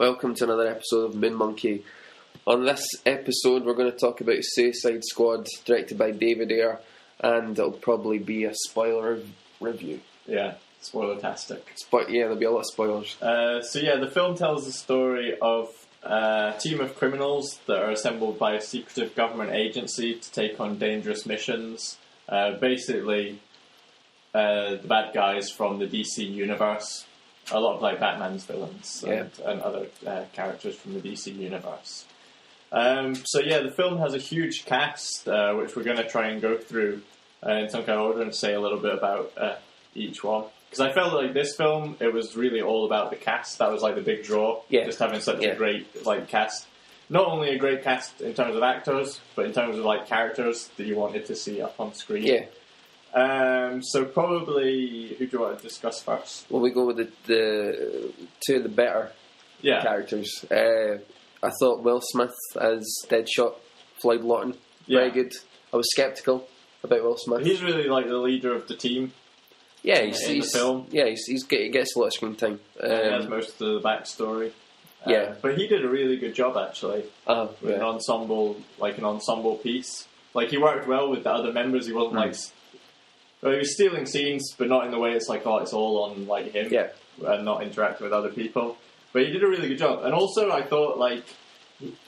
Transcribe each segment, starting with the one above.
welcome to another episode of Moon Monkey. On this episode we're going to talk about Suicide Squad, directed by David Ayer, and it'll probably be a spoiler review. Yeah, spoiler-tastic. There'll be a lot of spoilers. The film tells the story of a team of criminals that are assembled by a secretive government agency to take on dangerous missions. The bad guys from the DC universe. A lot of like Batman's villains and other characters from the DC universe. The film has a huge cast, which we're going to try and go through in some kind of order and say a little bit about each one. Because I felt like this film, it was really all about the cast. That was like the big draw. Yeah. Just having such a great like cast. Not only a great cast in terms of actors, but in terms of like characters that you wanted to see up on screen. Yeah. So probably, who do you want to discuss first? Well, we go with the two of the better characters. I thought Will Smith as Deadshot, Floyd Lawton, very good. I was sceptical about Will Smith. He's really like the leader of the team. Yeah, in the film. Yeah, he gets a lot of screen time. He has most of the backstory. But he did a really good job actually. With an ensemble piece. Like he worked well with the other members. He wasn't he was stealing scenes, but not in the way it's like, it's all on like him, and not interacting with other people. But he did a really good job. And also, I thought like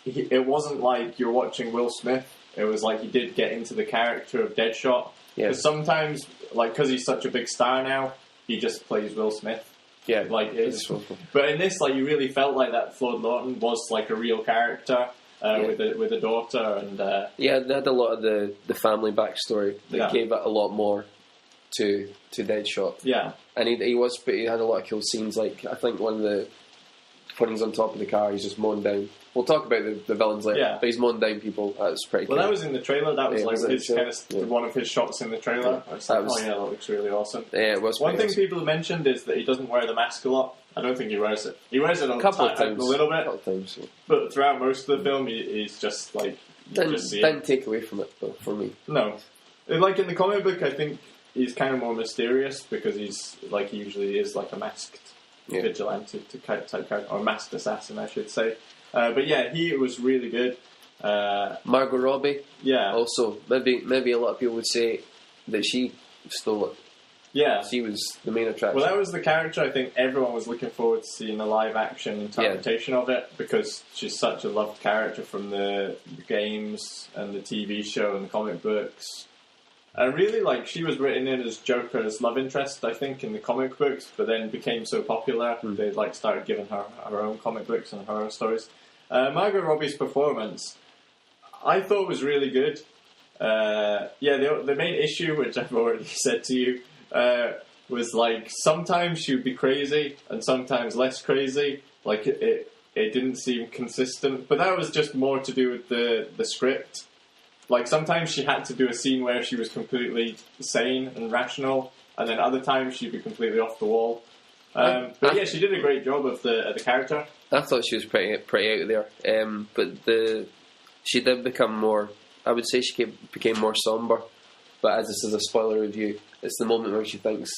it wasn't like you're watching Will Smith. It was like he did get into the character of Deadshot. Because sometimes, like, because he's such a big star now, he just plays Will Smith. Yeah, like but in this, like, you really felt like that Floyd Lawton was like a real character. With a daughter and they had a lot of the family backstory that gave it a lot more to Deadshot. Yeah, and he had a lot of cool scenes. Like I think one of the when he's on top of the car, he's just mowing down. We'll talk about the villains later, but he's mowing down people. That's pretty cool. Well, that was in the trailer. That was like his kind of one of his shots in the trailer. I was like, that looks really awesome. Yeah, it was. One thing people mentioned is that he doesn't wear the mask a lot. I don't think he wears it. He wears it a couple of times, a little bit. A couple of times, yeah. But throughout most of the film, he's just like didn't take away from it though. For me, no. Like in the comic book, I think he's kind of more mysterious because he's like he usually is like a masked vigilante type character, or masked assassin, I should say. But yeah, he was really good. Margot Robbie, also maybe a lot of people would say that she stole it. Yeah. She was the main attraction. Well, that was the character I think everyone was looking forward to seeing a live-action interpretation of it, because she's such a loved character from the games and the TV show and the comic books. And really, like, she was written in as Joker's love interest, I think, in the comic books, but then became so popular, they, like, started giving her own comic books and her own stories. Margot Robbie's performance, I thought was really good. The main issue, which I've already said to you, was like sometimes she would be crazy and sometimes less crazy. Like it didn't seem consistent, but that was just more to do with the script. Like sometimes she had to do a scene where she was completely sane and rational, and then other times she'd be completely off the wall. She did a great job of the character. I thought she was pretty out there, but she did become more. I would say she became more somber. But as this is a spoiler review, it's the moment where she thinks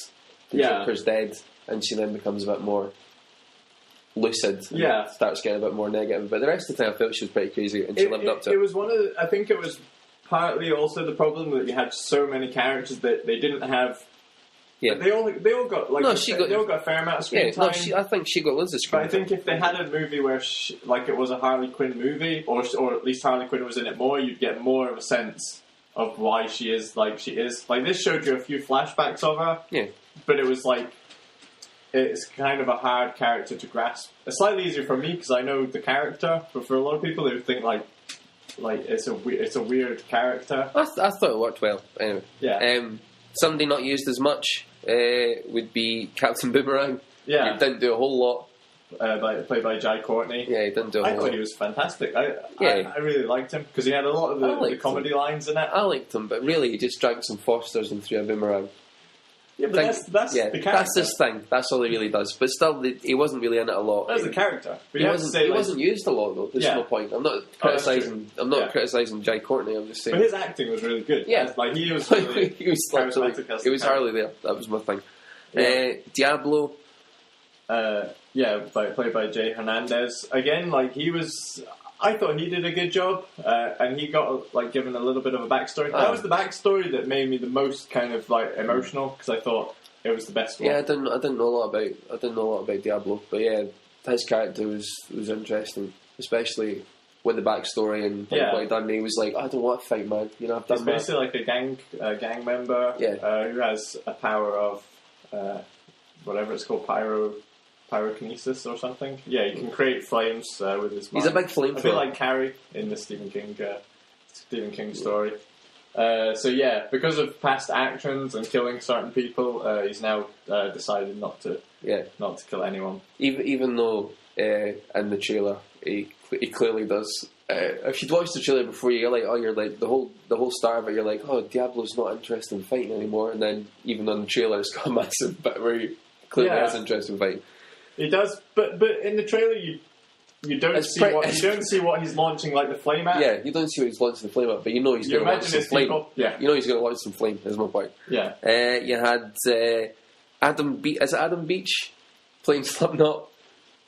the Joker's dead, and she then becomes a bit more lucid and starts getting a bit more negative. But the rest of the time I felt she was pretty crazy, and she lived up to it. It was I think it was partly also the problem that you had so many characters that they didn't have. Yeah, they all got they all got a fair amount of screen time. I think she got loads of screen time. But I think if they had a movie where it was a Harley Quinn movie, or at least Harley Quinn was in it more, you'd get more of a sense of why she is like she is. Like, this showed you a few flashbacks of her. Yeah. But it was like, it's kind of a hard character to grasp. It's slightly easier for me because I know the character, but for a lot of people who think like it's a weird character. I thought it worked well. Anyway. Yeah. Somebody not used as much would be Captain Boomerang. Yeah. He didn't do a whole lot. Played by Jai Courtney. Yeah, he didn't do a whole lot. I thought he was fantastic. I really liked him because he had a lot of the comedy lines in it. I liked him, but really he just drank some Fosters and threw a boomerang. Yeah, but that's the character. That's his thing. That's all he really does. But still, he wasn't really in it a lot. That's the character. But he wasn't used a lot, though. There's no point. I'm not criticising. I'm not criticising Jai Courtney. I'm just saying. But his acting was really good. Yeah, like he was. Really he was charismatic. He was hardly there. That was my thing. Yeah. Diablo. played by Jay Hernandez. Again, I thought he did a good job, and he got given a little bit of a backstory. That was the backstory that made me the most kind of emotional, because I thought it was the best one. Yeah, I didn't know a lot about Diablo, but yeah, his character was interesting, especially with the backstory and what he done. He was like, I don't want to fight, man. You know, I've done He's basically like a gang member who has a power of whatever it's called, pyrokinesis or something. Yeah, he can create flames with his mind. He's a big flamethrower. A bit like Carrie in the Stephen King story. So yeah, because of past actions and killing certain people, he's now decided not to kill anyone. Even though in the trailer he clearly does. If you'd watched the trailer before, you're like the whole start of it, you're like, oh, Diablo's not interested in fighting anymore, and then even on the trailer, it's got a massive bit where he clearly is interested in fighting. He does, but in the trailer you don't see what he's launching the flame at. Yeah, you don't see what he's launching the flame at, but you know he's going to launch some flame. Yeah, you know he's going to launch some flame. Is my point. Yeah. You had Adam Beach playing Slipknot.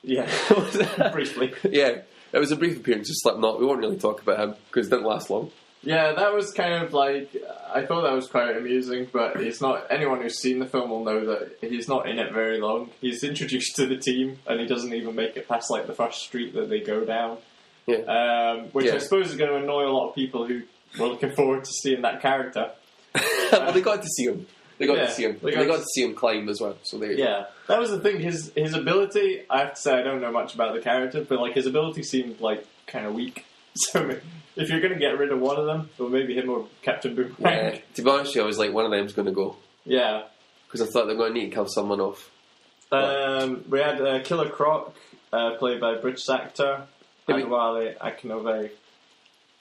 Yeah, briefly. Yeah, it was a brief appearance of Slipknot. We won't really talk about him because it didn't last long. Yeah, that was kind of I thought that was quite amusing, but it's not. Anyone who's seen the film will know that he's not in it very long. He's introduced to the team, and he doesn't even make it past the first street that they go down. Yeah. Which I suppose is going to annoy a lot of people who were looking forward to seeing that character. Well, they got to see him. They got to see him. They got to see him climb as well. So there you go. That was the thing. His ability. I have to say, I don't know much about the character, but his ability seemed kind of weak. So if you're going to get rid of one of them, or maybe him or Captain Boomerang. Yeah. To be honest with you, I was like, one of them's going to go. Yeah. Because I thought they were going to need to kill someone off. We had Killer Croc, played by British actor Adewale Akinove.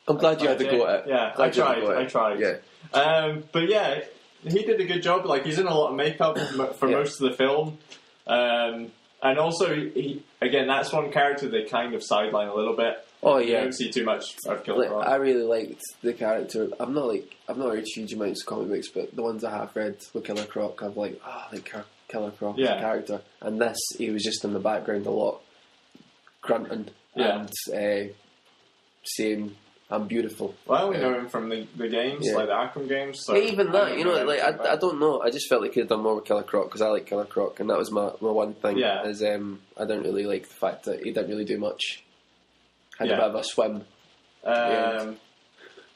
I'm glad you had to go at it. Yeah, I tried. Yeah. But yeah, he did a good job. He's in a lot of makeup for most of the film. And also, again, that's one character they kind of sideline a little bit. Oh yeah, you don't see too much of Killer Croc. I really liked the character. I'm not read huge amounts of comic books, but the ones I have read with Killer Croc, I've Killer Croc as a character. And this, he was just in the background a lot, grunting and saying, "I'm beautiful." Well, we know him from the games, the Arkham games. So even that, I don't know. I just felt like he had done more with Killer Croc because I like Killer Croc, and that was my one thing. Yeah. Is I don't really like the fact that he didn't really do much. Had a bit of a swim.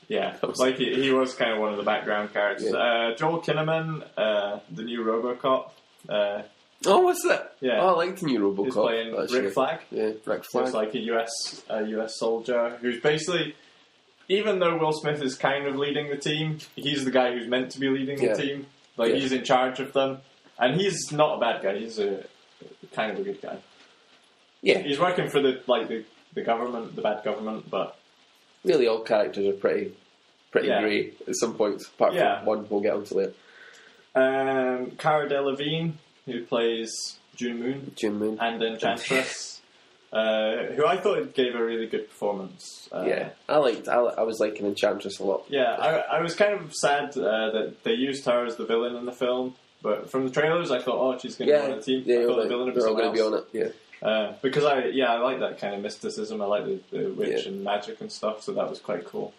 He was kind of one of the background characters. Yeah. Joel Kinnaman, the new RoboCop. What's that? Yeah. Oh, I like the new RoboCop. He's playing Rick Flag. Yeah, Rick Flag. He's like a US soldier who's basically, even though Will Smith is kind of leading the team, he's the guy who's meant to be leading the team. He's in charge of them, and he's not a bad guy. He's a kind of a good guy. Yeah, he's working for the government, the bad government, but really all characters are pretty grey at some points, apart from one we'll get onto later. Cara Delevingne, who plays June Moon, and Enchantress, who I thought gave a really good performance. I was liking Enchantress a lot. Yeah, I was kind of sad that they used her as the villain in the film, but from the trailers I thought, she's going to be on the team. Yeah, I thought the villain would be they're all going to be on it. Yeah. Because I like that kind of mysticism. I like the witch and magic and stuff, so that was quite cool.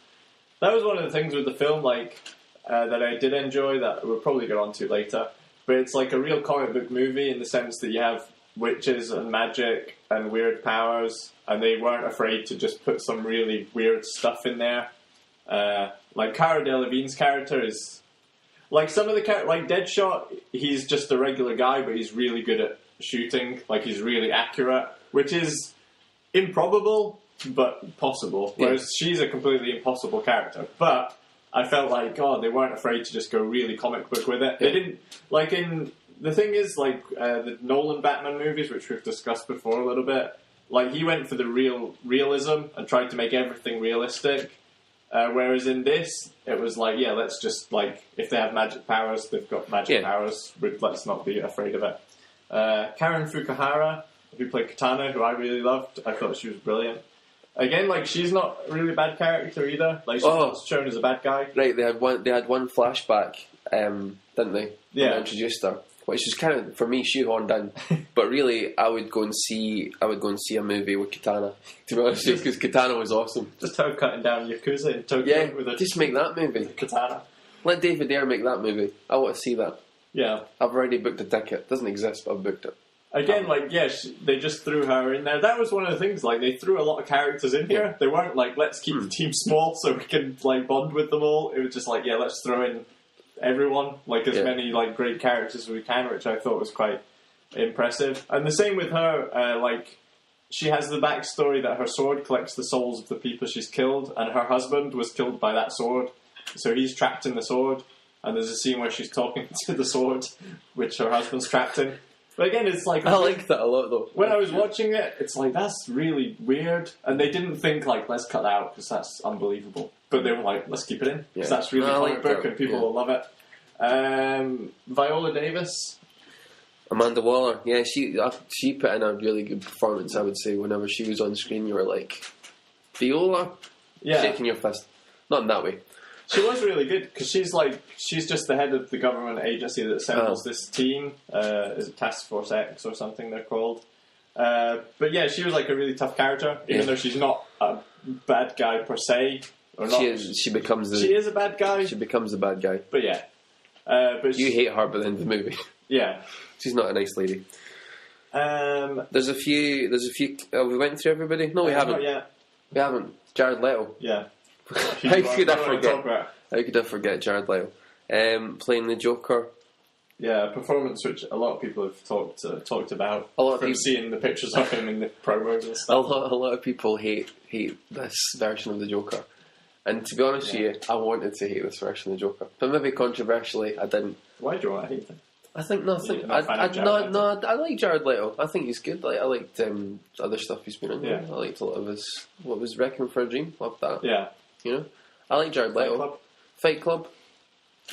That was one of the things with the film, that I did enjoy, that we'll probably get on to later. But it's like a real comic book movie in the sense that you have witches and magic and weird powers, and they weren't afraid to just put some really weird stuff in there. Cara Delevingne's character is some of the Deadshot. He's just a regular guy, but he's really good at shooting. He's really accurate, which is improbable but possible. Whereas she's a completely impossible character. But I felt they weren't afraid to just go really comic book with it. They didn't the thing is the Nolan Batman movies, which we've discussed before a little bit. He went for the realism and tried to make everything realistic. Whereas in this, it was let's just if they have magic powers, they've got magic powers. Let's not be afraid of it. Karen Fukuhara, who played Katana, who I really loved. I thought she was brilliant. Again, she's not a really bad character either. She's shown as a bad guy. Right, they had one flashback, didn't they? Yeah. When they introduced her, which is kind of for me shoehorned in. But really, I would go and see a movie with Katana. To be honest, because Katana was awesome. Just her cutting down Yakuza in Tokyo with a just make that movie. Katana. Let David Ayer make that movie. I want to see that. Yeah, I've already booked a ticket. It doesn't exist, but I've booked it. Again, they just threw her in there. That was one of the things. Like, they threw a lot of characters in here. They weren't like, let's keep the team small so we can like bond with them all. It was just like, let's throw in everyone, like as many like great characters as we can, which I thought was quite impressive. And the same with her. Like, she has the backstory that her sword collects the souls of the people she's killed, and her husband was killed by that sword, so he's trapped in the sword. And there's a scene where she's talking to the sword, which her husband's trapped in. But again, it's like... I like that a lot, though. When I was watching it, it's like, that's really weird. And they didn't think, like, let's cut that out, because that's unbelievable. But they were like, let's keep it in, because that's really comic book, and people will love it. Viola Davis. Amanda Waller. Yeah, she put in a really good performance, I would say. Whenever she was on screen, you were like, Viola? Yeah. Shaking your fist. Not in that way. She was really good, because she's just the head of the government agency that assembles this team. Is it Task Force X or something they're called? But yeah, she was like a really tough character, even though she's not a bad guy per se. Or not. She is a bad guy. She becomes the bad guy. But yeah. But you hate her by the end of the movie. Yeah. She's not a nice lady. There's a few. We went through everybody? No, we haven't. Not yet. We haven't. Jared Leto. Yeah. How could I forget Jared Leto? Playing the Joker. Yeah, a performance which a lot of people have talked about. A lot of people seeing the pictures of him in the promos and stuff. A lot of people hate this version of the Joker. And to be honest with you, I wanted to hate this version of the Joker. But maybe controversially, I didn't. Why do you want to hate him? I think nothing. I like Jared Leto. I think he's good. Like, I liked other stuff he's been in. Yeah. I liked a lot of his. What was Requiem for a Dream? Loved that. Yeah. You know, I like Jared Leto. Fight Club.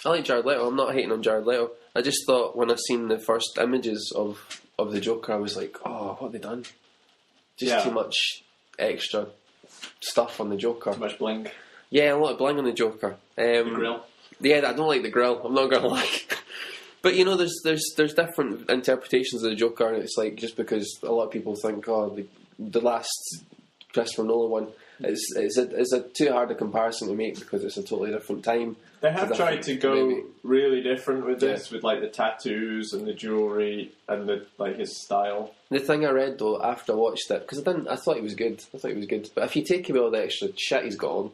I like Jared Leto. I'm not hating on Jared Leto. I just thought when I seen the first images of the Joker, I was like, oh, what have they done? Just too much extra stuff on the Joker. Too much bling. Yeah, a lot of bling on the Joker. The grill. Yeah, I don't like the grill. I'm not gonna lie. But you know, there's different interpretations of the Joker, and it's like just because a lot of people think, oh, the last Christopher Nolan one. It's a too hard a comparison to make because it's a totally different time. They have tried to go really different with this, with like the tattoos and the jewellery and the like his style. The thing I read though after I watched it, because I thought he was good. But if you take away all the extra shit he's got on,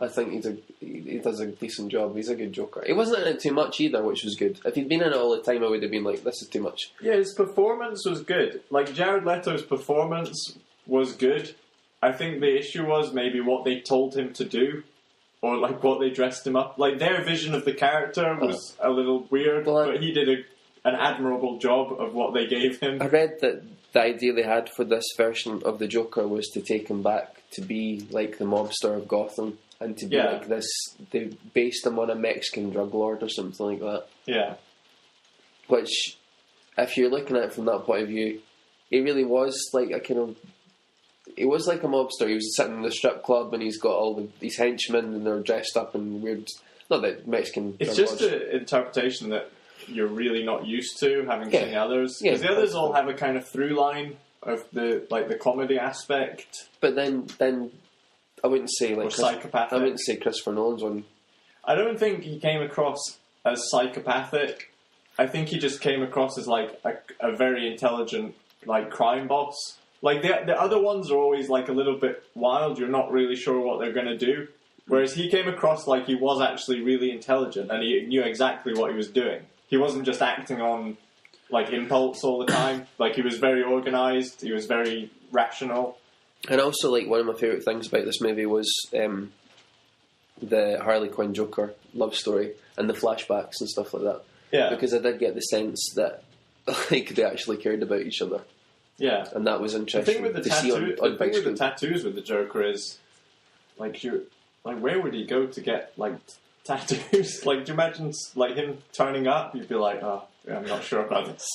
I think he does a decent job. He's a good Joker. He wasn't in it too much either, which was good. If he'd been in it all the time, I would have been like, this is too much. Yeah, his performance was good. Like Jared Leto's performance was good. I think the issue was maybe what they told him to do, or like what they dressed him up. Like their vision of the character was a little weird, but he did an admirable job of what they gave him. I read that the idea they had for this version of the Joker was to take him back to be like the mobster of Gotham, and to be like this. They based him on a Mexican drug lord or something like that. Yeah. Which, if you're looking at it from that point of view, he really was like a kind of. He was like a mobster. He was sitting in the strip club and he's got all these henchmen and they're dressed up in weird... Not that Mexican... It's just an interpretation that you're really not used to, having seen the others. Because the others all have a kind of through line of the comedy aspect. But then I wouldn't say... like psychopathic. I wouldn't say Christopher Nolan's one. I don't think he came across as psychopathic. I think he just came across as like a very intelligent like crime boss. Like, the other ones are always, like, a little bit wild. You're not really sure what they're going to do. Whereas he came across like he was actually really intelligent and he knew exactly what he was doing. He wasn't just acting on, like, impulse all the time. Like, he was very organised. He was very rational. And also, like, one of my favourite things about this movie was the Harley Quinn Joker love story and the flashbacks and stuff like that. Yeah. Because I did get the sense that, like, they actually cared about each other. Yeah, and that was interesting. The thing with the tattoos with the Joker is, like, where would he go to get like tattoos? Like, do you imagine like him turning up? You'd be like, oh, yeah, I'm not sure about this.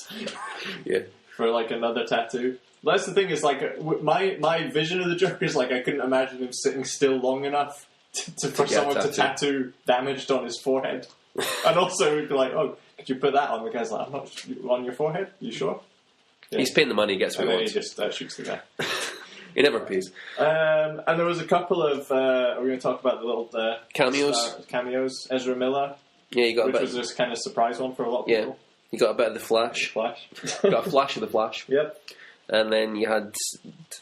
Yeah, for like another tattoo. That's the thing. Is like my vision of the Joker is like I couldn't imagine him sitting still long enough for someone to tattoo damaged on his forehead. And also, we'd be like, oh, could you put that on? The guy's like, I'm not on your forehead. You sure? Yeah. He's paying the money, gets what he wants. And then he just shoots the guy. He never pays. And there was a couple of... we're going to talk about the little... cameos. Ezra Miller. Yeah, you got which was just kind of a surprise one for a lot of people. You got a bit of the Flash. Got a flash of the Flash. Yep. And then you had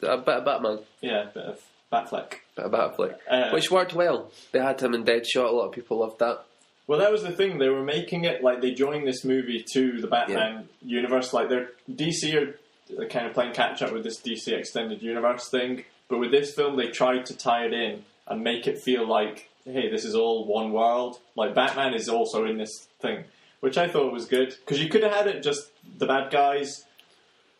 a bit of Batman. Yeah, a bit of Batfleck. Which worked well. They had him in Deadshot. A lot of people loved that. Well, that was the thing. They were making it like they joined this movie to the Batman universe. Like, they're DC are kind of playing catch up with this DC extended universe thing. But with this film, they tried to tie it in and make it feel like, hey, this is all one world. Like, Batman is also in this thing, which I thought was good. Because you could have had it just the bad guys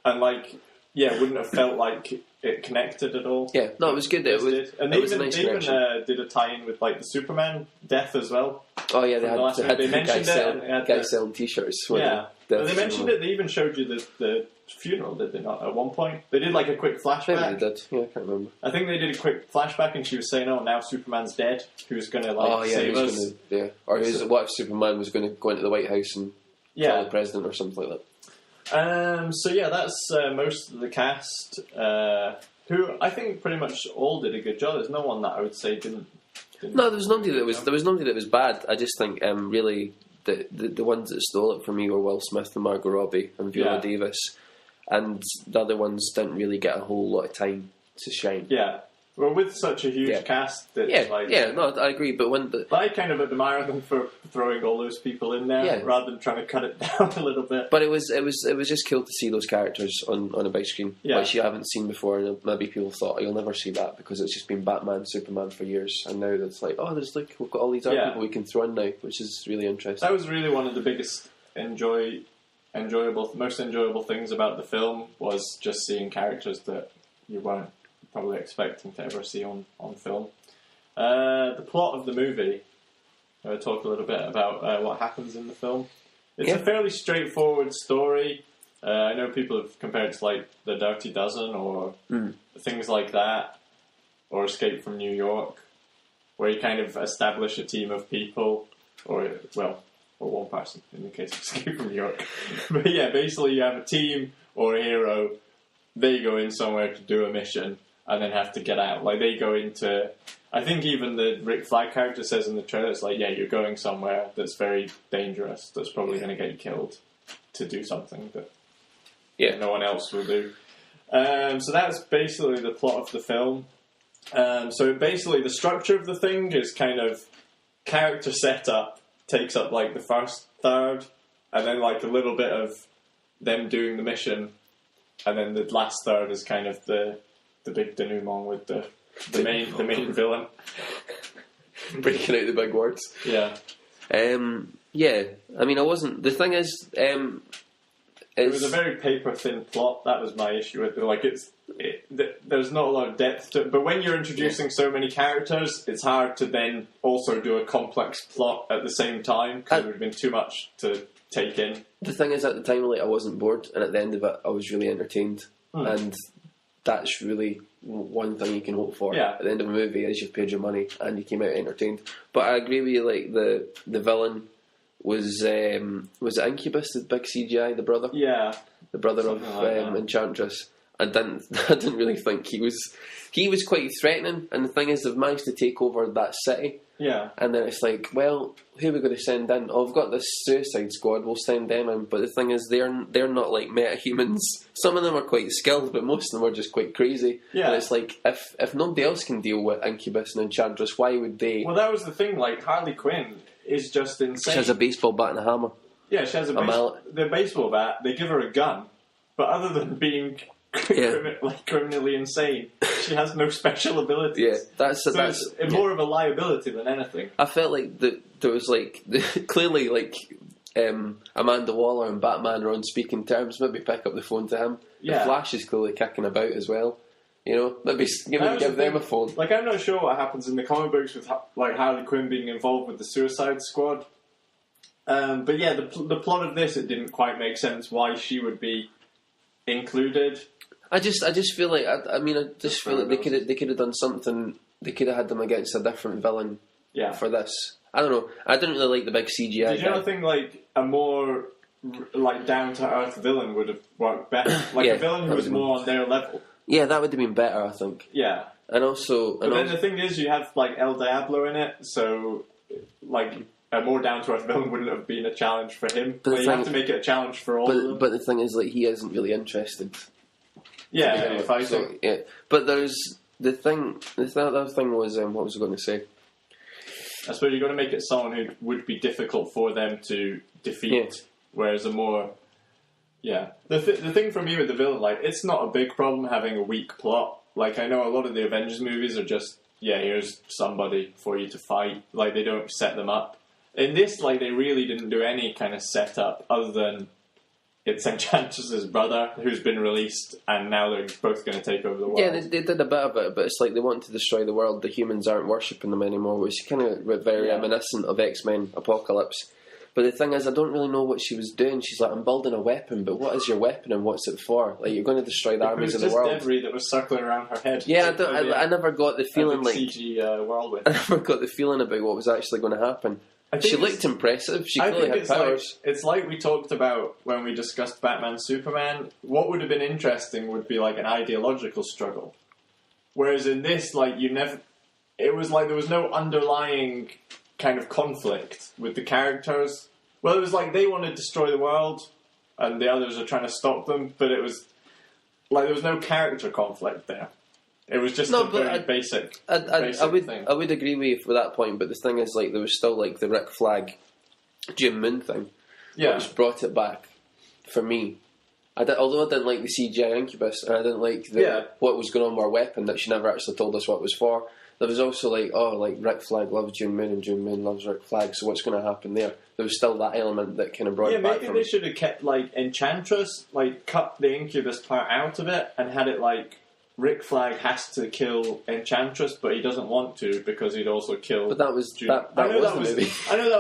and, like, it wouldn't have felt like it connected at all. Yeah, no, it was good. And they even did a tie-in with, like, the Superman death as well. Oh, yeah, they mentioned it. Guy selling T-shirts. Yeah, they mentioned it. They even showed you the funeral, did they not, at one point? They did, like, a quick flashback. Maybe they did. Yeah, I can't remember. I think they did a quick flashback and she was saying, oh, now Superman's dead. Who's going to, like, save us? Or what if Superman was going to go into the White House and kill the president or something like that? So yeah, that's most of the cast, who I think pretty much all did a good job. There's no one that I would say didn't. No, there was nobody that was bad. I just think really the ones that stole it for me were Will Smith and Margot Robbie and Viola Davis, and the other ones didn't really get a whole lot of time to shine. Yeah. Well, with such a huge cast, that I agree. But I kind of admire them for throwing all those people in there rather than trying to cut it down a little bit. But it was just cool to see those characters on a big screen, which you haven't seen before. And maybe people thought you'll never see that because it's just been Batman, Superman for years, and now it's like, oh, we've got all these other people we can throw in now, which is really interesting. That was really one of the biggest most enjoyable things about the film was just seeing characters that you weren't probably expecting to ever see on film. The plot of the movie, I'll talk a little bit about what happens in the film. It's a fairly straightforward story. I know people have compared it to like The Dirty Dozen or things like that, or Escape from New York, where you kind of establish a team of people, or one person in the case of Escape from New York. But yeah, basically you have a team or a hero, they go in somewhere to do a mission, and then have to get out. Like, they go into... I think even the Rick Flag character says in the trailer, it's like, you're going somewhere that's very dangerous, that's probably going to get you killed to do something that no one else will do. So that's basically the plot of the film. So basically the structure of the thing is kind of character setup takes up, like, the first third, and then, like, a little bit of them doing the mission, and then the last third is kind of the big denouement with the main villain. Breaking out the big words. Yeah. I mean, I wasn't... The thing is... it was a very paper-thin plot. That was my issue with it. Like, there's not a lot of depth to it. But when you're introducing so many characters, it's hard to then also do a complex plot at the same time, because it would have been too much to take in. The thing is, at the time, like, I wasn't bored, and at the end of it, I was really entertained. And that's really one thing you can hope for at the end of a movie, is you've paid your money and you came out entertained. But I agree with you, like, the villain was it Incubus, the big CGI, the brother? Yeah. The brother of Enchantress. I didn't really think he was quite threatening, and the thing is, they've managed to take over that city. Yeah. And then it's like, well, who are we going to send in? Oh, we've got this Suicide Squad, we'll send them in. But the thing is, they're not like metahumans. Some of them are quite skilled, but most of them are just quite crazy. Yeah. And it's like, if nobody else can deal with Incubus and Enchantress, why would they? Well, that was the thing, like, Harley Quinn is just insane. She has a baseball bat and a hammer. Yeah, she has the baseball bat, they give her a gun, but other than being... criminally insane, she has no special abilities. Yeah, that's more of a liability than anything. I felt like there was like clearly like Amanda Waller and Batman are on speaking terms. Maybe pick up the phone to him. Yeah. The Flash is clearly kicking about as well. You know, maybe give them a phone. Like, I'm not sure what happens in the comic books with like Harley Quinn being involved with the Suicide Squad. But yeah, the plot of this, it didn't quite make sense why she would be included. I just feel like feel like they could have done something. They could have had them against a different villain for this, I don't know. I didn't really like the big CGI. Did you not think like a more like down to earth villain would have worked better? Like a villain who was more on their level. Yeah, that would have been better, I think. Yeah. And also... But then the thing is, you have, like, El Diablo in it, so, like, a more down-to-earth villain wouldn't have been a challenge for him. But you have to make it a challenge for all of them. But the thing is, like, he isn't really interested. Yeah, if I so, yeah. But there's... The other thing was... what was I going to say? I suppose you've got to make it someone who would be difficult for them to defeat, whereas a more... Yeah. The thing for me with the villain, like, it's not a big problem having a weak plot. Like, I know a lot of the Avengers movies are just, here's somebody for you to fight. Like, they don't set them up. In this, like, they really didn't do any kind of setup other than it's Enchantress's brother who's been released, and now they're both going to take over the world. Yeah, they did a bit of it, but it's like they want to destroy the world. The humans aren't worshipping them anymore, which is kind of very reminiscent of X-Men Apocalypse. But the thing is, I don't really know what she was doing. She's like, I'm building a weapon, but what is your weapon and what's it for? Like, you're going to destroy the armies of the world. It was just debris that was circling around her head. Yeah, I never got the feeling like... CG whirlwind. I never got the feeling about what was actually going to happen. She looked impressive. She clearly had powers. It's like we talked about when we discussed Batman Superman. What would have been interesting would be like an ideological struggle. Whereas in this, like, it was like there was no underlying kind of conflict with the characters. Well, it was like they want to destroy the world and the others are trying to stop them, but it was like there was no character conflict there. It was just very basic thing. I would agree with you for that point, but the thing is, like, there was still like the Rick Flag Jim Moon thing, which brought it back for me. Although I didn't like the CGI Incubus, and I didn't like what was going on with our weapon that she never actually told us what it was for. There was also like, Rick Flag loves June Moon and June Moon loves Rick Flag, so what's going to happen there? There was still that element that kind of brought it back. Maybe they should have kept like Enchantress, like cut the Incubus part out of it and had it like Rick Flag has to kill Enchantress, but he doesn't want to because he'd also kill. But that was June. I know that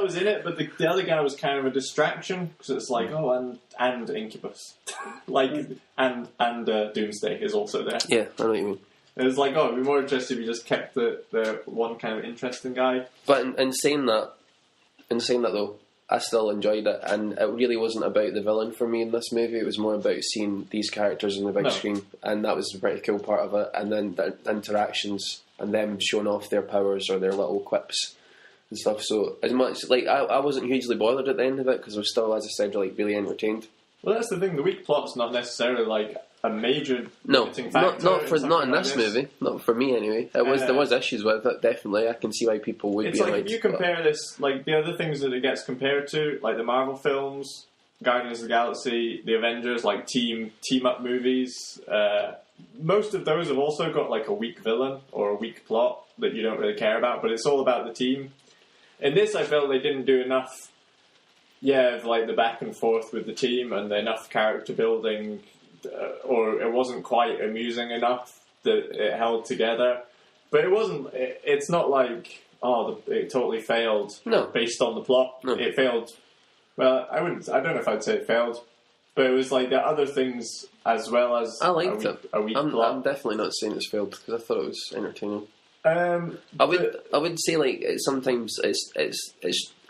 was in it, but the other guy was kind of a distraction because it's like and Incubus, like and Doomsday is also there. Yeah, I know what you mean. It was like, it'd be more interesting if you just kept the one kind of interesting guy. But in saying that though, I still enjoyed it, and it really wasn't about the villain for me in this movie. It was more about seeing these characters on the big screen, and that was a pretty cool part of it. And then the interactions and them showing off their powers or their little quips and stuff. So as much like I wasn't hugely bothered at the end of it because I was still, as I said, like really entertained. Well, that's the thing. The weak plot's not necessarily like a major not in this movie. Not for me anyway. There was issues with it. Definitely, I can see why people would. It's be like if you compare this, like the other things that it gets compared to, like the Marvel films, Guardians of the Galaxy, the Avengers, like team up movies. Most of those have also got like a weak villain or a weak plot that you don't really care about, but it's all about the team. In this, I felt they didn't do enough. Of like the back and forth with the team and enough character building. Or it wasn't quite amusing enough that it held together. But it wasn't. It's not like it totally failed. No. Based on the plot, it failed. Well, I don't know if I'd say it failed, but it was like there are other things as well as I liked it. A weak plot. I'm definitely not saying it's failed because I thought it was entertaining. I would say like sometimes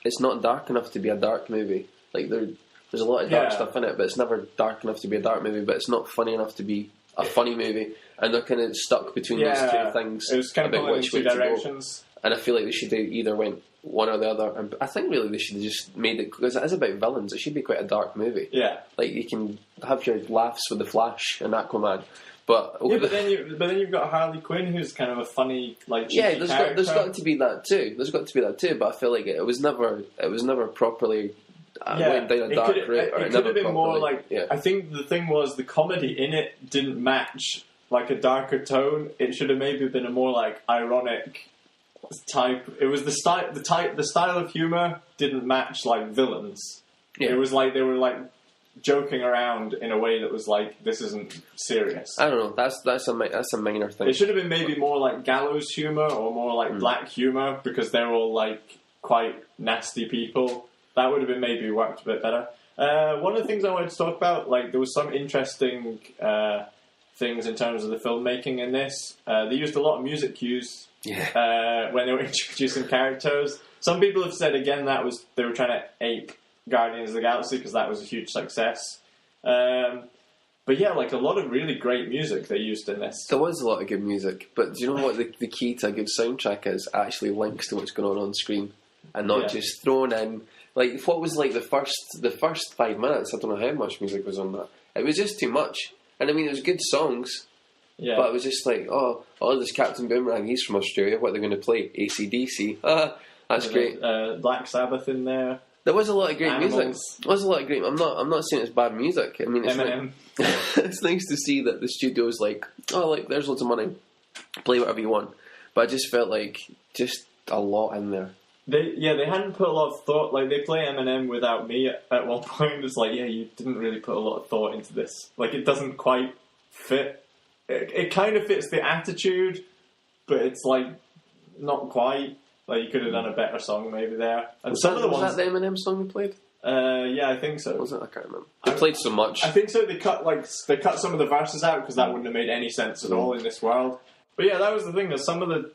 it's not dark enough to be a dark movie. Like there's a lot of dark stuff in it, but it's never dark enough to be a dark movie, but it's not funny enough to be a funny movie. And they're kind of stuck between those two things. It was kind of pulling in two directions. And I feel like they should have either went one or the other. And I think really they should have just made it, because it is about villains, it should be quite a dark movie. Yeah. Like you can have your laughs with the Flash and Aquaman. But then you've got Harley Quinn, who's kind of a funny, like, cheeky character. There's got to be that too. But I feel like it was never properly. Went down a dark route. It could have been more like. Yeah. I think the thing was the comedy in it didn't match like a darker tone. It should have maybe been a more like ironic type. It was the style of humor didn't match like villains. Yeah. It was like they were like joking around in a way that was like, this isn't serious. I don't know. That's a minor thing. It should have been maybe more like gallows humor or more like black humor because they're all like quite nasty people. That would have been maybe worked a bit better. One of the things I wanted to talk about, like there was some interesting things in terms of the filmmaking in this. They used a lot of music cues when they were introducing characters. Some people have said again that they were trying to ape Guardians of the Galaxy because that was a huge success. But yeah, like a lot of really great music they used in this. There was a lot of good music, but do you know what the key to a good soundtrack is? Actually links to what's going on screen, and not just thrown in. Like, what was like the first 5 minutes? I don't know how much music was on that. It was just too much. And I mean, it was good songs, but it was just like, oh, this Captain Boomerang, he's from Australia. What are they going to play? AC/DC. That's great. Black Sabbath in there. There was a lot of great music. There was a lot of great. I'm not saying it's bad music. I mean, it's Eminem. It's nice to see that the studio's like, oh, like there's loads of money, play whatever you want. But I just felt like just a lot in there. They hadn't put a lot of thought. Like, they play Eminem Without Me at one point. It's like, you didn't really put a lot of thought into this. Like, it doesn't quite fit. It kind of fits the attitude, but it's like not quite. Like, you could have done a better song maybe there. And was that the Eminem song you played? Yeah, I think so. Was it? I can't remember. They played so much. I think so. They cut some of the verses out because that wouldn't have made any sense at all in this world. But yeah, that was the thing. That some of the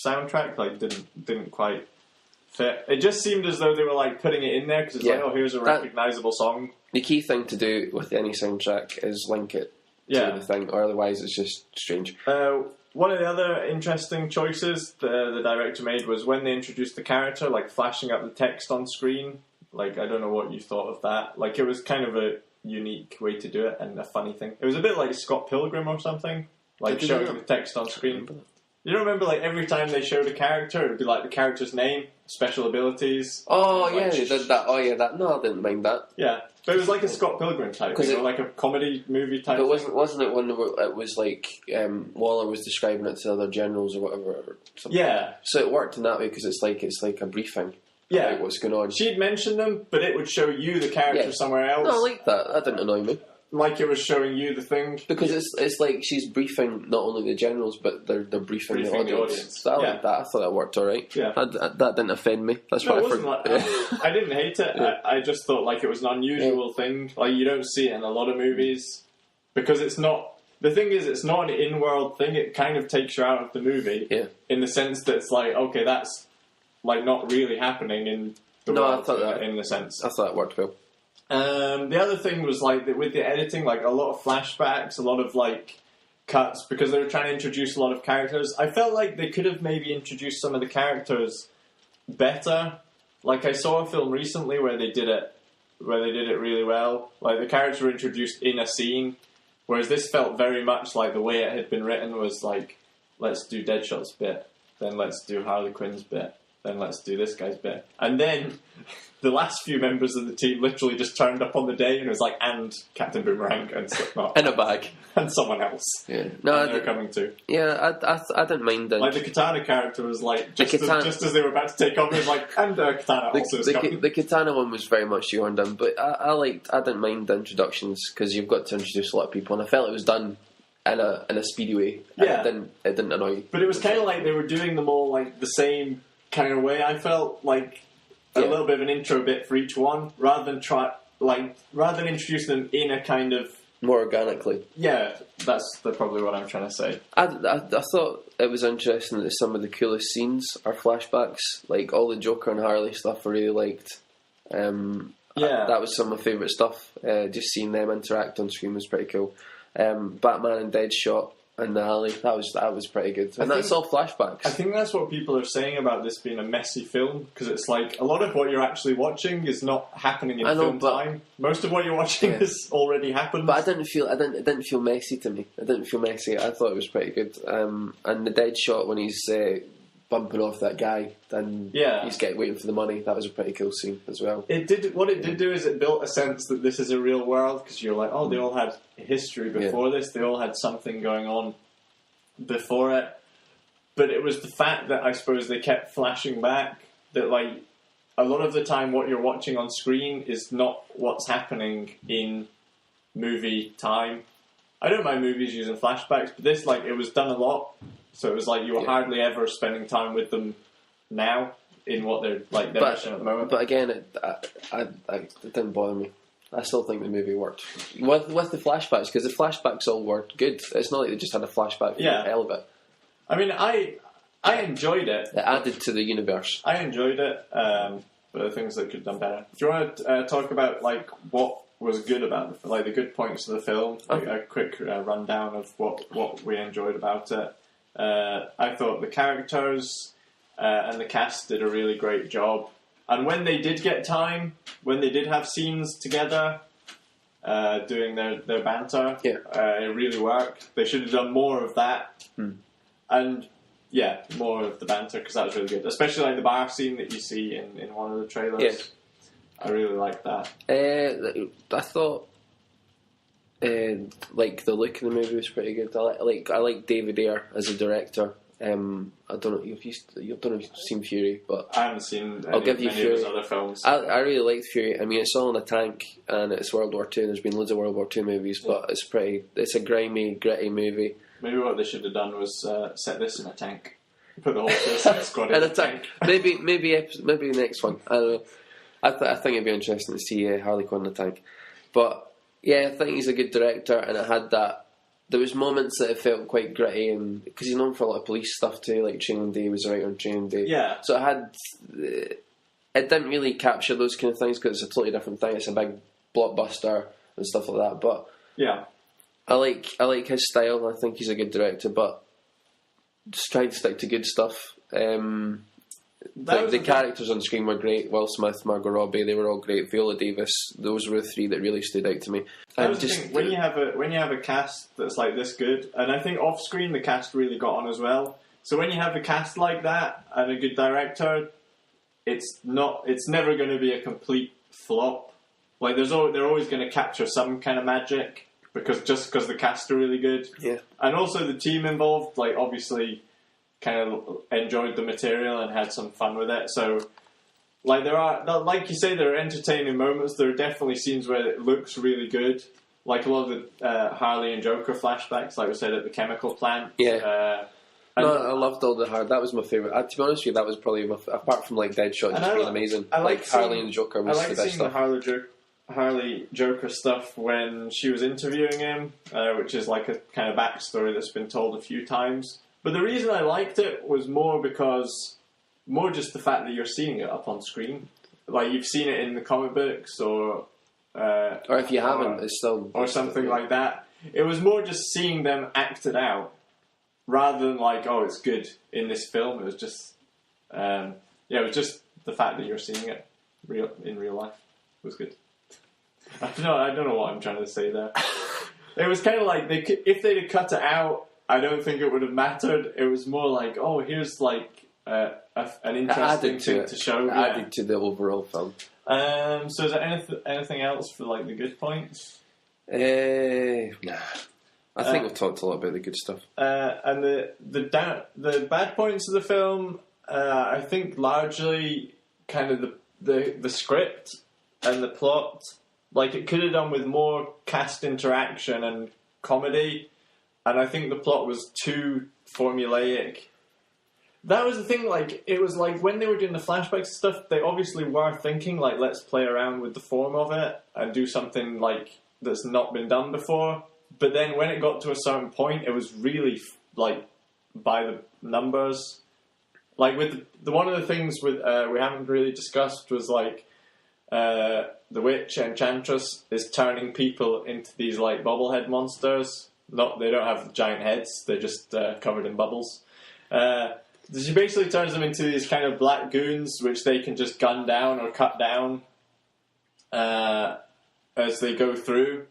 soundtrack like didn't quite fit. It just seemed as though they were like putting it in there because it's like, oh, here's a recognisable song. The key thing to do with any soundtrack is link it to the thing, or otherwise it's just strange. One of the other interesting choices the director made was when they introduced the character, like flashing up the text on screen. Like, I don't know what you thought of that. Like, it was kind of a unique way to do it and a funny thing. It was a bit like Scott Pilgrim or something, like showing the text on screen. You don't remember, like, every time they showed a character, it would be like the character's name, special abilities. Oh, yeah, they did that. Oh, yeah, that. No, I didn't mind that. Yeah, but it was like a Scott Pilgrim type thing, or like a comedy movie type thing. But wasn't it one where it was like Waller was describing it to other generals or whatever? Or something. Yeah. So it worked in that way because it's like a briefing. Yeah. Like what's going on. She'd mention them, but it would show you the character somewhere else. No, I like that. That didn't annoy me. Like it was showing you the thing. Because it's like she's briefing not only the generals, but they're briefing the audience. So I like that. I thought that worked alright. Yeah. That didn't offend me. That's I didn't hate it. Yeah. I just thought like it was an unusual thing. Like, you don't see it in a lot of movies. Because it's not... The thing is, it's not an in-world thing. It kind of takes you out of the movie. Yeah. In the sense that it's like, okay, that's like not really happening in the world. I thought that, in the sense. I thought it worked well. The other thing was like with the editing, like a lot of flashbacks, a lot of like cuts, because they were trying to introduce a lot of characters. I felt like they could have maybe introduced some of the characters better. Like, I saw a film recently where they did it really well. Like, the characters were introduced in a scene, whereas this felt very much like the way it had been written was like, let's do Deadshot's bit, then let's do Harley Quinn's bit, then let's do this guy's bit, and then the last few members of the team literally just turned up on the day and it was like, and Captain Boomerang and Slipknot. In a bag. And someone else. Yeah. No, they're coming too. Yeah, I didn't mind that. Like, the Katana character was like, just as they were about to take off, it was like, and Katana also is coming. The Katana one was very much shoehorned in, but I didn't mind the introductions because you've got to introduce a lot of people, and I felt it was done in a speedy way. Yeah. It didn't annoy you. But it was kind of like they were doing them all like the same kind of way. I felt like a little bit of an intro bit for each one, rather than introduce them in a kind of more organically. Yeah, that's probably what I'm trying to say. I thought it was interesting that some of the coolest scenes are flashbacks. Like, all the Joker and Harley stuff I really liked. That was some of my favourite stuff. Just seeing them interact on screen was pretty cool. Batman and Deadshot in the alley, that was pretty good. And that's all flashbacks. I think that's what people are saying about this being a messy film, because it's like a lot of what you're actually watching is not happening in film time. Most of what you're watching has already happened. But it didn't feel messy to me. It didn't feel messy. I thought it was pretty good. And the Deadshot when he's bumping off that guy, then he's waiting for the money. That was a pretty cool scene as well. What it did do is it built a sense that this is a real world, because you're like, oh, they all had history before this. They all had something going on before it. But it was the fact that I suppose they kept flashing back, that like a lot of the time what you're watching on screen is not what's happening in movie time. I don't mind movies using flashbacks, but this, like, it was done a lot. So it was like you were hardly ever spending time with them now in what they're like they're at the moment. But again, it didn't bother me. I still think the movie worked with the flashbacks, because the flashbacks all worked good. It's not like they just had a flashback for the hell of it. I mean, I I enjoyed it. It added to the universe. I enjoyed it, but the things that could have done better. Do you want to talk about like what was good about the, like the good points of the film? Like, a quick rundown of what we enjoyed about it. I thought the characters and the cast did a really great job. And when they did get time, when they did have scenes together, doing their banter, it really worked. They should have done more of that. And, yeah, more of the banter, because that was really good. Especially, like, the bar scene that you see in one of the trailers. Yeah. I really liked that. I thought, like, the look of the movie was pretty good. I like David Ayer as a director. I don't know if you've seen Fury, but I haven't seen many of his other films. I really liked Fury. I mean, it's all in a tank and it's World War II, and there's been loads of World War II movies, but it's a grimy, gritty movie. Maybe what they should have done was set this in a tank. Put the whole Suicide Squad in a tank. Maybe the next one. I don't know. I think it'd be interesting to see Harley Quinn in a tank. But yeah, I think he's a good director, and it had that. There was moments that it felt quite gritty, and because he's known for a lot of police stuff too, like Training Day was right on Training Day. Yeah. So it didn't really capture those kind of things because it's a totally different thing. It's a big blockbuster and stuff like that. But yeah, I like his style. I think he's a good director, but just trying to stick to good stuff. The characters on screen were great. Will Smith, Margot Robbie, they were all great. Viola Davis, those were the three that really stood out to me. That was the thing. When you have a cast that's like this good, and I think off screen the cast really got on as well. So when you have a cast like that and a good director, it's never going to be a complete flop. Like they're always going to capture some kind of magic because the cast are really good. Yeah, and also the team involved, like obviously, kind of enjoyed the material and had some fun with it. So, like there are, like you say, there are entertaining moments. There are definitely scenes where it looks really good, like a lot of the Harley and Joker flashbacks, like we said at the chemical plant. Yeah. I loved all the Harley. That was my favourite. To be honest with you, that was probably apart from like Deadshot, just being amazing. I like Harley and Joker was the best stuff. The Harley Joker stuff when she was interviewing him, which is like a kind of backstory that's been told a few times. But the reason I liked it was more just the fact that you're seeing it up on screen. Like you've seen it in the comic books or if you haven't, it's still... Or something like that. It was more just seeing them act it out rather than like, oh, it's good in this film. It was just... it was just the fact that you're seeing it in real life. It was good. I don't know what I'm trying to say there. It was kind of like, if they'd have cut it out, I don't think it would have mattered. It was more like, oh, here's like an interesting thing to show. Added to the overall film. So is there anything else for like the good points? Nah. I think we've talked a lot about the good stuff. And the bad points of the film, I think largely kind of the script and the plot. Like it could have done with more cast interaction and comedy. And I think the plot was too formulaic. That was the thing, like, it was like when they were doing the flashbacks stuff, they obviously were thinking, like, let's play around with the form of it and do something, like, that's not been done before. But then when it got to a certain point, it was really, like, by the numbers. Like, with one of the things we haven't really discussed was, like, the witch Enchantress is turning people into these, like, bobblehead monsters. They don't have giant heads, they're just covered in bubbles. She basically turns them into these kind of black goons, which they can just gun down or cut down as they go through.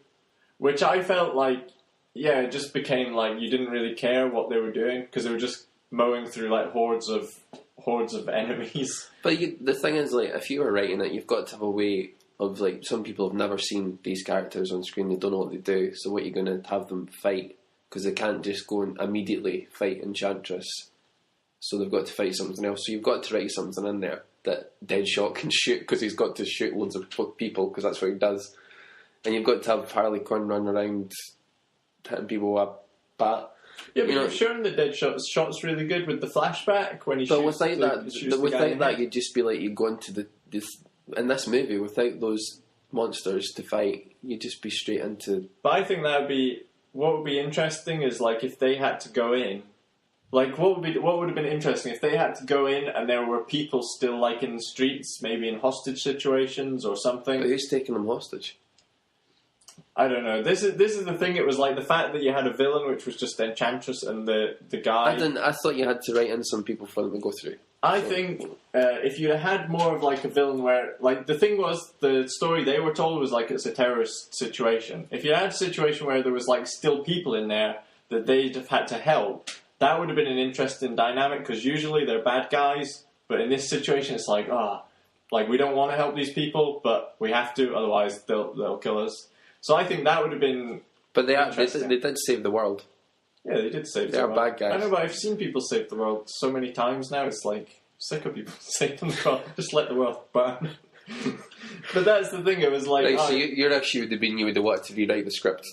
Which I felt like, it just became like you didn't really care what they were doing because they were just mowing through like hordes of enemies. But the thing is, like, if you were writing it, you've got to have a way of, like, some people have never seen these characters on screen, they don't know what they do, so what you're going to have them fight, because they can't just go and immediately fight Enchantress, so they've got to fight something else, so you've got to write something in there that Deadshot can shoot, because he's got to shoot loads of people, because that's what he does, and you've got to have Harley Quinn run around hitting people with a bat. Yeah, but you've shown the Deadshot's shot's really good with the flashback when he shoots. But without that, you'd just be like, you'd go into this in this movie, without those monsters to fight, you'd just be straight into... But I think what would be interesting is, like, if they had to go in, Like, what would have been interesting if they had to go in and there were people still, like, in the streets, maybe in hostage situations or something. But who's taking them hostage? I don't know. This is the thing. It was like the fact that you had a villain, which was just Enchantress, and the guy. I thought you had to write in some people for them to go through. I think if you had more of like a villain where, like, the thing was, the story they were told was like it's a terrorist situation. If you had a situation where there was like still people in there that they'd have had to help, that would have been an interesting dynamic, because usually they're bad guys, but in this situation it's like, like, we don't want to help these people, but we have to, otherwise they'll kill us. So I think that would have been. But they did save the world. Yeah, they did save the world. They are bad guys. I know, but I've seen people save the world so many times now. It's like, sick of people saving the world. Just let the world burn. But that's the thing. It was like, so your issue would have been you would have wanted to rewrite the script.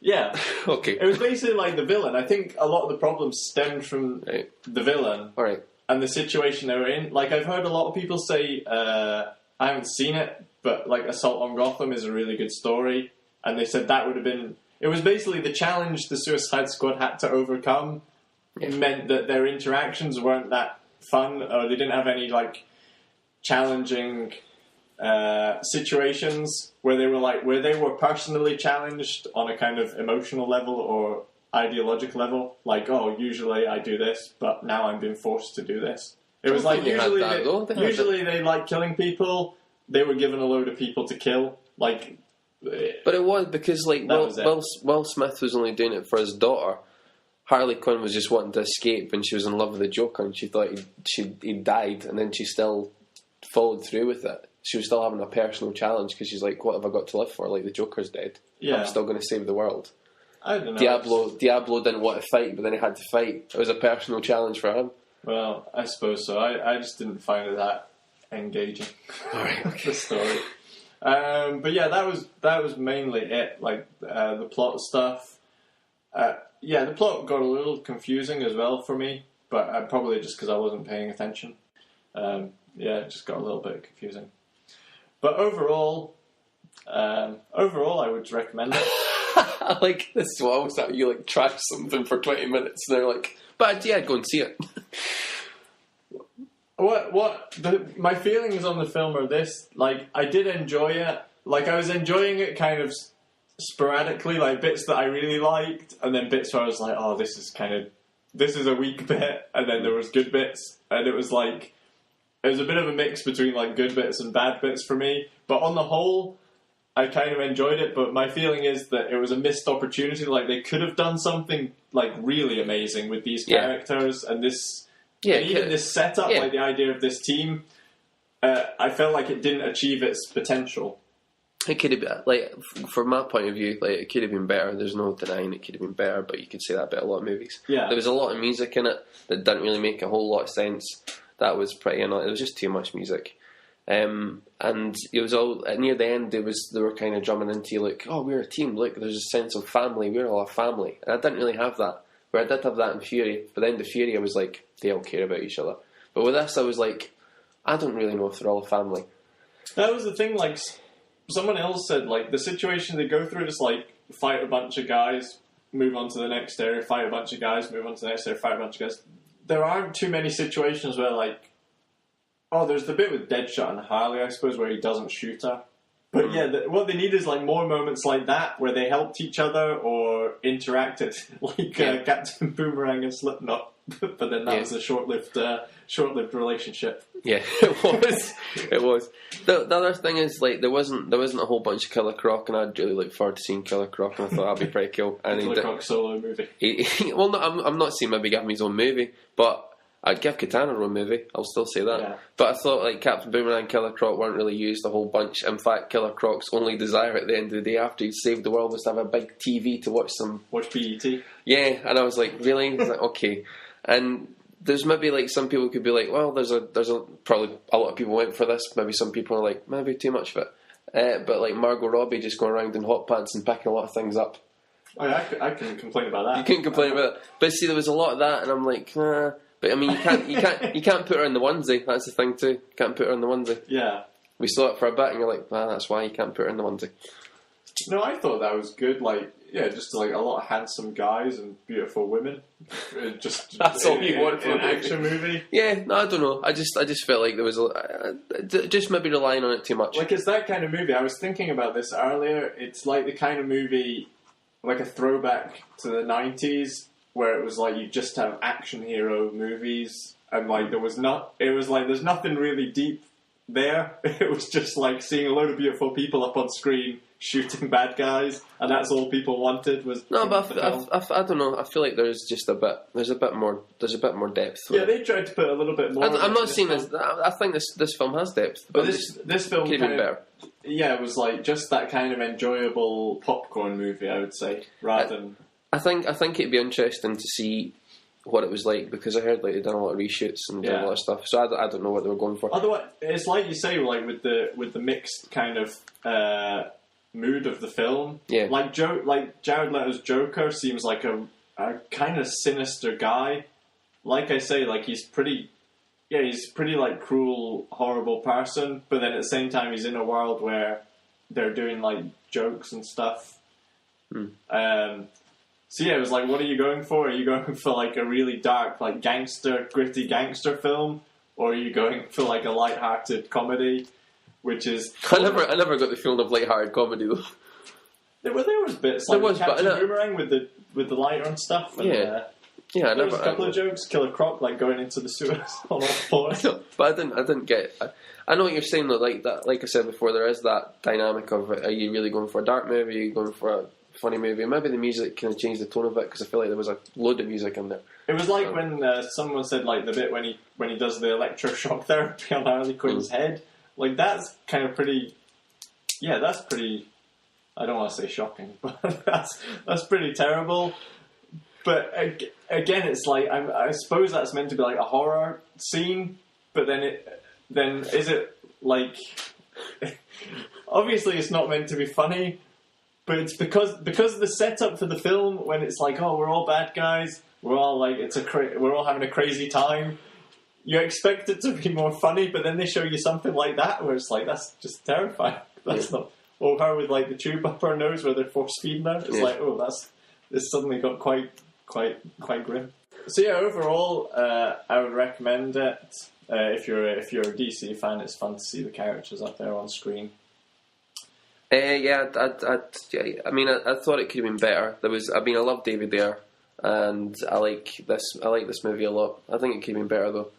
Yeah. Okay. It was basically like the villain. I think a lot of the problems stemmed from the villain. All right. And the situation they were in. Like, I've heard a lot of people say, I haven't seen it, but like Assault on Gotham is a really good story. And they said that would have been... It was basically the challenge the Suicide Squad had to overcome. It meant that their interactions weren't that fun, or they didn't have any, like, challenging situations where they were personally challenged on a kind of emotional level or ideological level. Like, usually I do this, but now I'm being forced to do this. It was like, usually they like killing people. They were given a load of people to kill. Like... But it was because, like, Will Smith was only doing it for his daughter. Harley Quinn was just wanting to escape, and she was in love with the Joker, and she thought he died, and then she still followed through with it. She was still having a personal challenge because she's like, "What have I got to live for? Like, the Joker's dead. Yeah. I'm still going to save the world." I don't know. Diablo didn't want to fight, but then he had to fight. It was a personal challenge for him. Well, I suppose so. I just didn't find it that engaging. All right, the story. But yeah, that was mainly it. Like the plot stuff. The plot got a little confusing as well for me, but probably just because I wasn't paying attention. It just got a little bit confusing. But overall, I would recommend it. Like, this is what I was at. You like trash something for 20 minutes, and they're like, "But yeah, go and see it." My feelings on the film are this. Like, I did enjoy it. Like, I was enjoying it kind of sporadically, like bits that I really liked, and then bits where I was like, this is a weak bit, and then there was good bits, and it was like, it was a bit of a mix between like good bits and bad bits for me. But on the whole, I kind of enjoyed it, but my feeling is that it was a missed opportunity. Like, they could have done something like really amazing with these characters and this... Yeah, and even this setup, like the idea of this team, I felt like it didn't achieve its potential. It could have been, like, from my point of view, like, it could have been better. There's no denying it could have been better, but you could say that about a lot of movies. Yeah. There was a lot of music in it that didn't really make a whole lot of sense. That was pretty annoying. It was just too much music. And it was all, near the end, they were kind of drumming into, like, we're a team, look, there's a sense of family, we're all a family. And I didn't really have that. Where I did have that in Fury, but then the Fury I was like, they all care about each other. But with this I was like, I don't really know if they're all a family. That was the thing, like, someone else said, like, the situation they go through is like, fight a bunch of guys, move on to the next area, fight a bunch of guys, move on to the next area, fight a bunch of guys. There aren't too many situations where, like, there's the bit with Deadshot and Harley, I suppose, where he doesn't shoot her. But what they need is like more moments like that where they helped each other or interacted, like Captain Boomerang and Slipknot. But then that was a short-lived relationship. Yeah, it was. The other thing is, like, there wasn't a whole bunch of Killer Croc, and I'd really look forward to seeing Killer Croc, and I thought that'd be pretty cool. And Killer Croc solo movie. Well, no, I'm not saying maybe give him his own movie, but I'd give Katana her own movie. I'll still say that. Yeah. But I thought, like, Captain Boomerang and Killer Croc weren't really used a whole bunch. In fact, Killer Croc's only desire at the end of the day after he'd saved the world was to have a big TV to watch BET. Yeah, and I was like, really? I was like, okay. And there's maybe, like, some people could be like, well, there's probably a lot of people went for this. Maybe some people are like, maybe too much of it. But, like, Margot Robbie just going around in hot pants and picking a lot of things up. Oh, yeah, I couldn't complain about that. You couldn't complain about it. But see, there was a lot of that, and I'm like, But I mean, you can't put her in the onesie. That's the thing too. You can't put her in the onesie. Yeah. We saw it for a bit, and you're like, that's why you can't put her in the onesie. No, I thought that was good. Like, just like a lot of handsome guys and beautiful women. Just that's all you want from an action movie. Yeah, no, I don't know. I just felt like there was just maybe relying on it too much. Like, it's that kind of movie. I was thinking about this earlier. It's like the kind of movie, like a throwback to the 90s, where it was like you just have action hero movies, and like it was like there's nothing really deep there. It was just like seeing a load of beautiful people up on screen shooting bad guys, and that's all people wanted was. No, but I don't know. I feel like there's a bit more depth. Yeah, they tried to put a little bit more. I'm not saying this. I think this film has depth, but this film could have been better. Yeah, it was like just that kind of enjoyable popcorn movie, I would say, rather than. I think it'd be interesting to see what it was like, because I heard like they'd done a lot of reshoots and done a lot of stuff. So I don't know what they were going for. Otherwise, it's like you say, like with the mixed kind of mood of the film. Yeah. Like Jared Leto's Joker seems like a kind of sinister guy. Like I say, like he's pretty like cruel, horrible person. But then at the same time, he's in a world where they're doing like jokes and stuff. So yeah, it was like, what are you going for? Are you going for like a really dark, like gritty gangster film, or are you going for like a light-hearted comedy? Which is I never got the feeling of light-hearted comedy though. There was bits like Captain Boomerang with the lighter and stuff. And, yeah, there was a couple of jokes. Killer Croc like going into the sewers on all fours. But I didn't get. I know what you're saying though. Like that, like I said before, there is that dynamic of are you really going for a dark movie? Are you going for a funny movie? Maybe the music kind of changed the tone of it, because I feel like there was a load of music in there. It was like when someone said like the bit when he does the electroshock therapy on Harley Quinn's head. Like that's kind of pretty. Yeah, that's pretty. I don't want to say shocking, but that's pretty terrible. But again, it's like I suppose that's meant to be like a horror scene, but then is it like? Obviously, it's not meant to be funny. But it's because of the setup for the film, when it's like, oh, we're all bad guys, we're all like, we're all having a crazy time. You expect it to be more funny, but then they show you something like that where it's like, that's just terrifying. That's not. Or her with like the tube up her nose where they're force feeding her. It's like, oh, this suddenly got quite grim. So yeah, overall, I would recommend it. If you're a DC fan, it's fun to see the characters up there on screen. I mean, I thought it could have been better. I love David Ayer, and I like this movie a lot. I think it could have been better though.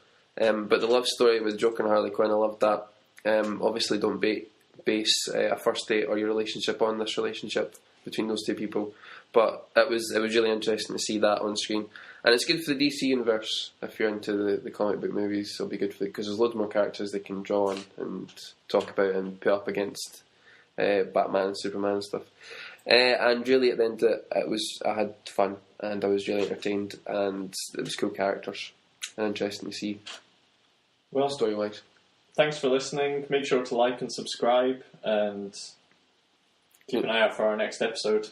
But the love story with Joker and Harley Quinn, I loved that. Obviously, don't base a first date or your relationship on this relationship between those two people. But it was really interesting to see that on screen, and it's good for the DC universe if you're into the comic book movies. It'll be good because there's loads more characters they can draw on and talk about and put up against. Batman and Superman and stuff, and really at the end of it, I had fun and I was really entertained, and it was cool characters and interesting to see. Well, story wise, thanks for listening. Make sure to like and subscribe, and keep an eye out for our next episode.